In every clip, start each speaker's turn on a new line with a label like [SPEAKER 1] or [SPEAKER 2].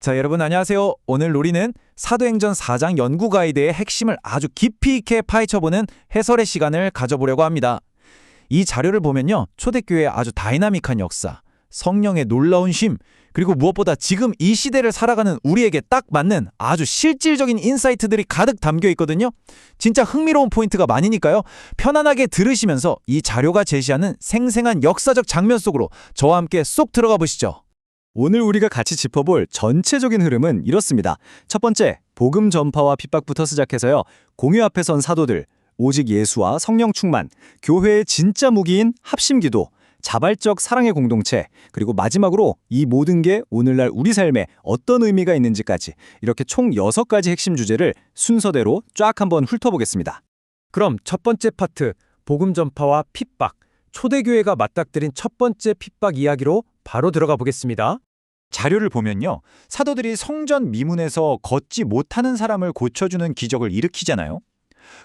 [SPEAKER 1] 자, 여러분 안녕하세요. 오늘 우리는 사도행전 4장 연구 가이드의 핵심을 아주 깊이 있게 파헤쳐보는 해설의 시간을 가져보려고 합니다. 이 자료를 보면요, 초대교회의 아주 다이나믹한 역사, 성령의 놀라운 쉼, 그리고 무엇보다 지금 이 시대를 살아가는 우리에게 딱 맞는 아주 실질적인 인사이트들이 가득 담겨 있거든요. 진짜 흥미로운 포인트가 많으니까요. 편안하게 들으시면서 이 자료가 제시하는 생생한 역사적 장면 속으로 저와 함께 쏙 들어가 보시죠.
[SPEAKER 2] 오늘 우리가 같이 짚어볼 전체적인 흐름은 이렇습니다. 첫 번째, 복음 전파와 핍박부터 시작해서요. 공회 앞에 선 사도들, 오직 예수와 성령 충만, 교회의 진짜 무기인 합심기도, 자발적 사랑의 공동체, 그리고 마지막으로 이 모든 게 오늘날 우리 삶에 어떤 의미가 있는지까지 이렇게 총 6가지 핵심 주제를 순서대로 쫙 한번 훑어보겠습니다.
[SPEAKER 1] 그럼 첫 번째 파트, 복음 전파와 핍박, 초대교회가 맞닥뜨린 첫 번째 핍박 이야기로 바로 들어가 보겠습니다.
[SPEAKER 3] 자료를 보면요, 사도들이 성전 미문에서 걷지 못하는 사람을 고쳐주는 기적을 일으키잖아요.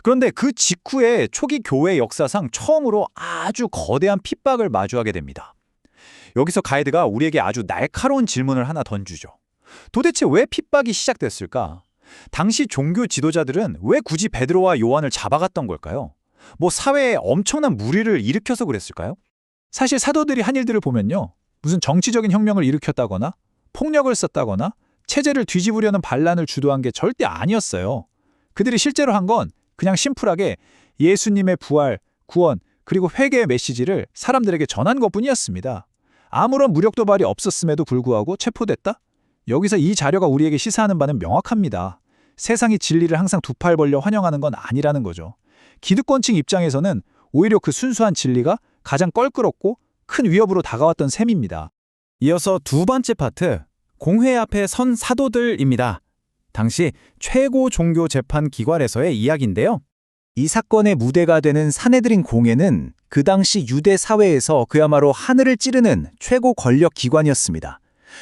[SPEAKER 3] 그런데 그 직후에 초기 교회 역사상 처음으로 아주 거대한 핍박을 마주하게 됩니다. 여기서 가이드가 우리에게 아주 날카로운 질문을 하나 던지죠. 도대체 왜 핍박이 시작됐을까? 당시 종교 지도자들은 왜 굳이 베드로와 요한을 잡아갔던 걸까요? 사회에 엄청난 무리를 일으켜서 그랬을까요? 사실 사도들이 한 일들을 보면요, 무슨 정치적인 혁명을 일으켰다거나 폭력을 썼다거나 체제를 뒤집으려는 반란을 주도한 게 절대 아니었어요. 그들이 실제로 한 건 그냥 심플하게 예수님의 부활, 구원, 그리고 회개의 메시지를 사람들에게 전한 것뿐이었습니다. 아무런 무력 도발이 없었음에도 불구하고 체포됐다? 여기서 이 자료가 우리에게 시사하는 바는 명확합니다. 세상이 진리를 항상 두 팔 벌려 환영하는 건 아니라는 거죠. 기득권층 입장에서는 오히려 그 순수한 진리가 가장 껄끄럽고 큰 위협으로 다가왔던 셈입니다.
[SPEAKER 1] 이어서 두 번째 파트, 공회 앞에 선 사도들입니다. 당시 최고 종교 재판 기관에서의 이야기인데요.
[SPEAKER 2] 이 사건의 무대가 되는 사내들인 공회는 그 당시 유대 사회에서 그야말로 하늘을 찌르는 최고 권력 기관이었습니다.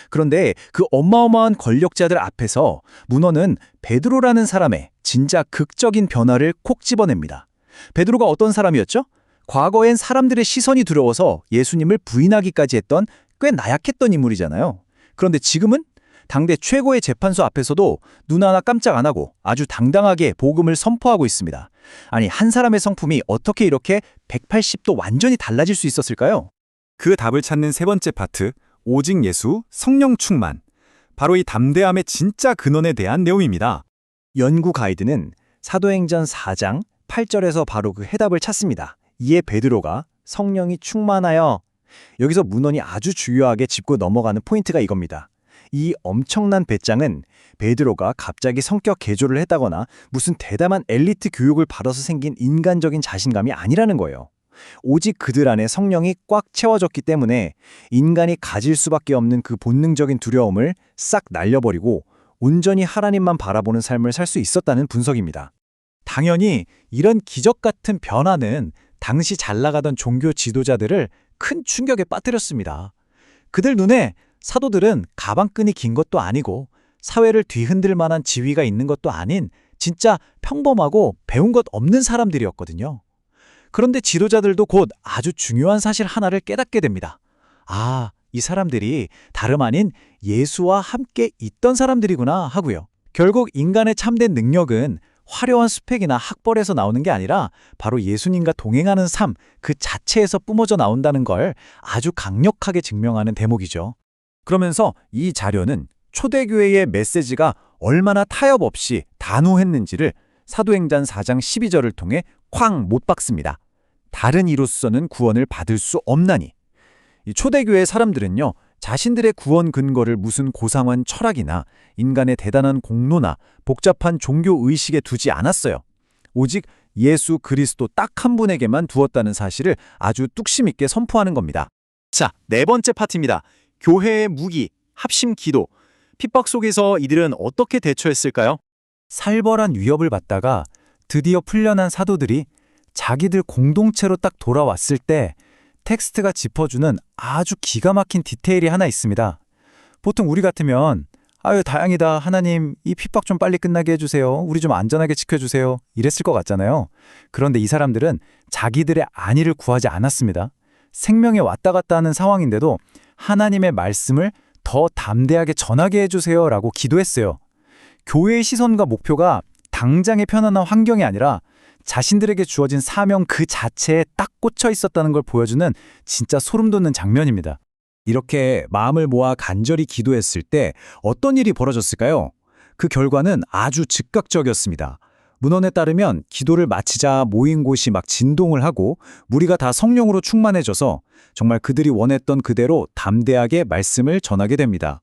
[SPEAKER 2] 그런데 그 어마어마한 권력자들 앞에서 문헌은 베드로라는 사람의 진짜 극적인 변화를 콕 집어냅니다. 베드로가 어떤 사람이었죠? 과거엔 사람들의 시선이 두려워서 예수님을 부인하기까지 했던 꽤 나약했던 인물이잖아요. 그런데 지금은 당대 최고의 재판소 앞에서도 눈 하나 깜짝 안 하고 아주 당당하게 복음을 선포하고 있습니다. 아니, 한 사람의 성품이 어떻게 이렇게 180도 완전히 달라질 수 있었을까요?
[SPEAKER 4] 그 답을 찾는 세 번째 파트, 오직 예수, 성령 충만. 바로 이 담대함의 진짜 근원에 대한 내용입니다.
[SPEAKER 2] 연구 가이드는 사도행전 4장 8절에서 바로 그 해답을 찾습니다. 이에 베드로가 성령이 충만하여, 여기서 문헌이 아주 중요하게 짚고 넘어가는 포인트가 이겁니다. 이 엄청난 배짱은 베드로가 갑자기 성격 개조를 했다거나 무슨 대담한 엘리트 교육을 받아서 생긴 인간적인 자신감이 아니라는 거예요. 오직 그들 안에 성령이 꽉 채워졌기 때문에 인간이 가질 수밖에 없는 그 본능적인 두려움을 싹 날려버리고 온전히 하나님만 바라보는 삶을 살 수 있었다는 분석입니다.
[SPEAKER 1] 당연히 이런 기적 같은 변화는 당시 잘 나가던 종교 지도자들을 큰 충격에 빠뜨렸습니다. 그들 눈에 사도들은 가방끈이 긴 것도 아니고 사회를 뒤흔들 만한 지위가 있는 것도 아닌 진짜 평범하고 배운 것 없는 사람들이었거든요. 그런데 지도자들도 곧 아주 중요한 사실 하나를 깨닫게 됩니다. 아, 이 사람들이 다름 아닌 예수와 함께 있던 사람들이구나 하고요. 결국 인간의 참된 능력은 화려한 스펙이나 학벌에서 나오는 게 아니라 바로 예수님과 동행하는 삶 그 자체에서 뿜어져 나온다는 걸 아주 강력하게 증명하는 대목이죠. 그러면서 이 자료는 초대교회의 메시지가 얼마나 타협 없이 단호했는지를 사도행전 4장 12절을 통해 쾅 못 박습니다. 다른 이로서는 구원을 받을 수 없나니. 이 초대교회 사람들은요, 자신들의 구원 근거를 무슨 고상한 철학이나 인간의 대단한 공로나 복잡한 종교 의식에 두지 않았어요. 오직 예수 그리스도 딱 한 분에게만 두었다는 사실을 아주 뚝심 있게 선포하는 겁니다.
[SPEAKER 4] 자, 네 번째 파트입니다. 교회의 무기, 합심 기도. 핍박 속에서 이들은 어떻게 대처했을까요?
[SPEAKER 1] 살벌한 위협을 받다가 드디어 풀려난 사도들이 자기들 공동체로 딱 돌아왔을 때 텍스트가 짚어주는 아주 기가 막힌 디테일이 하나 있습니다. 보통 우리 같으면 아유 다행이다 하나님 이 핍박 좀 빨리 끝나게 해주세요. 우리 좀 안전하게 지켜주세요. 이랬을 것 같잖아요. 그런데 이 사람들은 자기들의 안위를 구하지 않았습니다. 생명에 왔다 갔다 하는 상황인데도 하나님의 말씀을
[SPEAKER 2] 더 담대하게 전하게 해주세요 라고 기도했어요. 교회의 시선과 목표가 당장의 편안한 환경이 아니라 자신들에게 주어진 사명 그 자체에 딱 꽂혀 있었다는 걸 보여주는 진짜 소름 돋는 장면입니다. 이렇게 마음을 모아 간절히 기도했을 때 어떤 일이 벌어졌을까요? 그 결과는 아주 즉각적이었습니다. 문헌에 따르면 기도를 마치자 모인 곳이 막 진동을 하고 무리가 다 성령으로 충만해져서 정말 그들이 원했던 그대로 담대하게 말씀을 전하게 됩니다.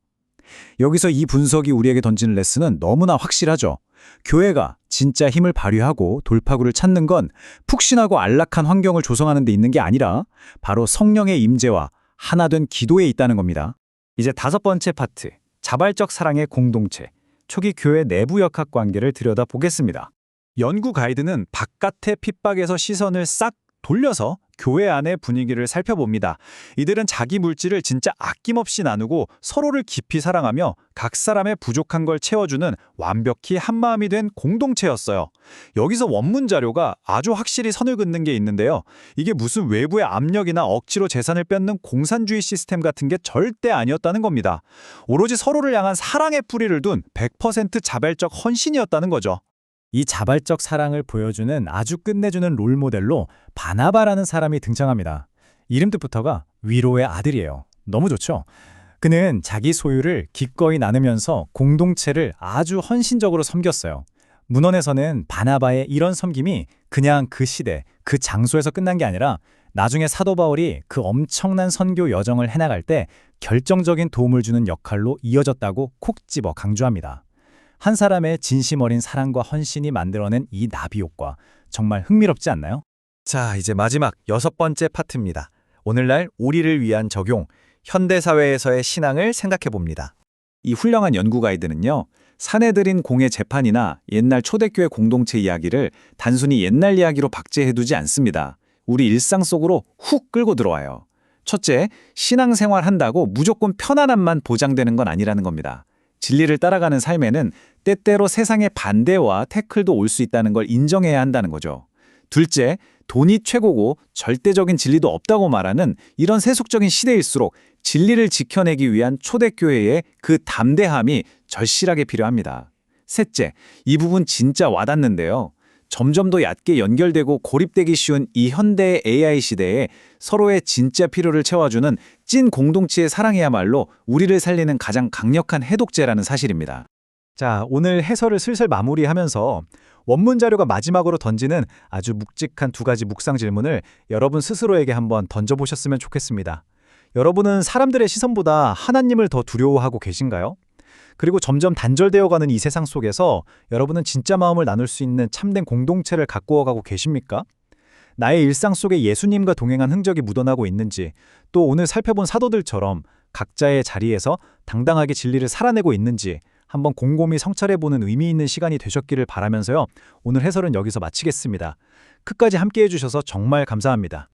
[SPEAKER 2] 여기서 이 분석이 우리에게 던지는 레슨은 너무나 확실하죠. 교회가 진짜 힘을 발휘하고 돌파구를 찾는 건 푹신하고 안락한 환경을 조성하는 데 있는 게 아니라 바로 성령의 임재와 하나된 기도에 있다는 겁니다. 이제 5번째 파트, 자발적 사랑의 공동체, 초기 교회 내부 역학 관계를 들여다보겠습니다.
[SPEAKER 3] 연구 가이드는 바깥의 핍박에서 시선을 싹 돌려서 교회 안의 분위기를 살펴봅니다. 이들은 자기 물질을 진짜 아낌없이 나누고 서로를 깊이 사랑하며 각 사람의 부족한 걸 채워주는 완벽히 한마음이 된 공동체였어요. 여기서 원문 자료가 아주 확실히 선을 긋는 게 있는데요. 이게 무슨 외부의 압력이나 억지로 재산을 뺏는 공산주의 시스템 같은 게 절대 아니었다는 겁니다. 오로지 서로를 향한 사랑의 뿌리를 둔 100% 자발적 헌신이었다는 거죠.
[SPEAKER 2] 이 자발적 사랑을 보여주는 아주 끝내주는 롤모델로 바나바라는 사람이 등장합니다. 이름 뜻부터가 위로의 아들이에요. 너무 좋죠? 그는 자기 소유를 기꺼이 나누면서 공동체를 아주 헌신적으로 섬겼어요. 문헌에서는 바나바의 이런 섬김이 그냥 그 시대, 그 장소에서 끝난 게 아니라 나중에 사도 바울이 그 엄청난 선교 여정을 해나갈 때 결정적인 도움을 주는 역할로 이어졌다고 콕 집어 강조합니다. 한 사람의 진심 어린 사랑과 헌신이 만들어낸 이 나비 효과, 정말 흥미롭지 않나요?
[SPEAKER 1] 자, 이제 마지막 6번째 파트입니다. 오늘날 우리를 위한 적용, 현대사회에서의 신앙을 생각해봅니다. 이 훌륭한 연구 가이드는요, 사내들인 공예 재판이나 옛날 초대교회 공동체 이야기를 단순히 옛날 이야기로 박제해두지 않습니다. 우리 일상 속으로 훅 끌고 들어와요. 첫째, 신앙생활 한다고 무조건 편안함만 보장되는 건 아니라는 겁니다. 진리를 따라가는 삶에는 때때로 세상의 반대와 태클도 올 수 있다는 걸 인정해야 한다는 거죠. 둘째, 돈이 최고고 절대적인 진리도 없다고 말하는 이런 세속적인 시대일수록 진리를 지켜내기 위한 초대교회의 그 담대함이 절실하게 필요합니다. 셋째, 이 부분 진짜 와닿는데요. 점점 더 얕게 연결되고 고립되기 쉬운 이 현대의 AI 시대에 서로의 진짜 필요를 채워주는 찐 공동체의 사랑이야말로 우리를 살리는 가장 강력한 해독제라는 사실입니다.
[SPEAKER 3] 자, 오늘 해설을 슬슬 마무리하면서 원문 자료가 마지막으로 던지는 아주 묵직한 2가지 묵상 질문을 여러분 스스로에게 한번 던져보셨으면 좋겠습니다. 여러분은 사람들의 시선보다 하나님을 더 두려워하고 계신가요? 그리고 점점 단절되어가는 이 세상 속에서 여러분은 진짜 마음을 나눌 수 있는 참된 공동체를 가꾸어가고 계십니까? 나의 일상 속에 예수님과 동행한 흔적이 묻어나고 있는지, 또 오늘 살펴본 사도들처럼 각자의 자리에서 당당하게 진리를 살아내고 있는지 한번 곰곰이 성찰해보는 의미 있는 시간이 되셨기를 바라면서요. 오늘 해설은 여기서 마치겠습니다. 끝까지 함께해 주셔서 정말 감사합니다.